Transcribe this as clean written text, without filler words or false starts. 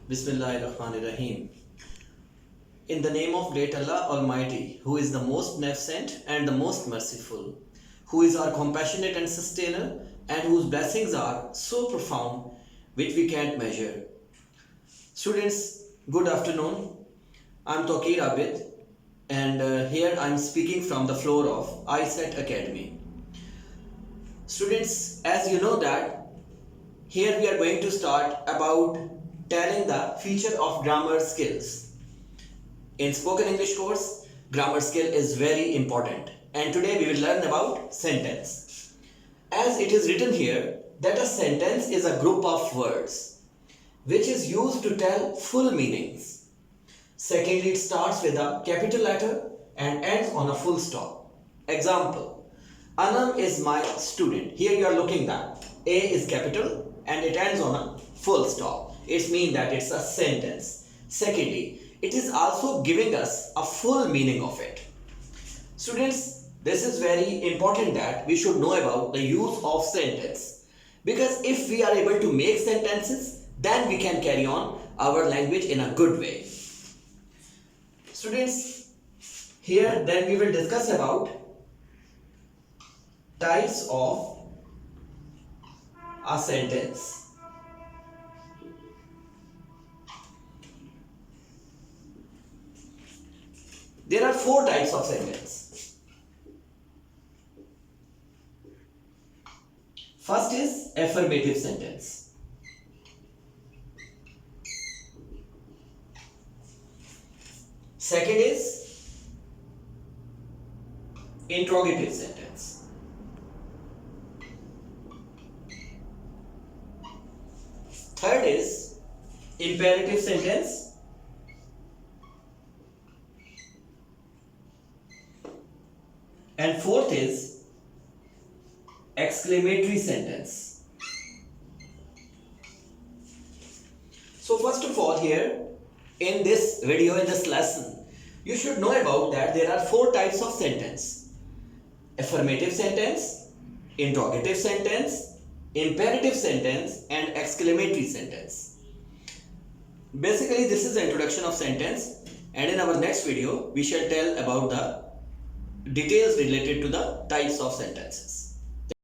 Bismillahirrahmanirrahim. In the name of great Allah Almighty, who is the most beneficent and the most merciful, who is our compassionate and sustainer, and whose blessings are so profound which we can't measure. Students, good afternoon. I'm Tawqir Abid, and here I'm speaking from the floor of I-CET Academy. Students, as you know that here we are going to start about telling the feature of grammar skills. In spoken English course, grammar skill is very important, and today we will learn about sentence. As it is written here that a sentence is a group of words which is used to tell full meanings. Secondly, it starts with a capital letter and ends on a full stop. Example, Anam is my student. Here you are looking that A is capital and it ends on a full stop. It means that it's a sentence. Secondly, it is also giving us a full meaning of it. Students, this is very important that we should know about the use of sentence, because if we are able to make sentences, then we can carry on our language in a good way. Students, here then we will discuss about types of a sentence. There are 4 types of sentence. First is affirmative sentence. Second is interrogative sentence. Third is imperative sentence. And fourth is exclamatory sentence. So first of all, here in this video, in this lesson, you should know about that there are 4 types of sentence: affirmative sentence, interrogative sentence, imperative sentence, and exclamatory sentence. Basically, this is the introduction of sentence, and in our next video we shall tell about the details related to the types of sentences.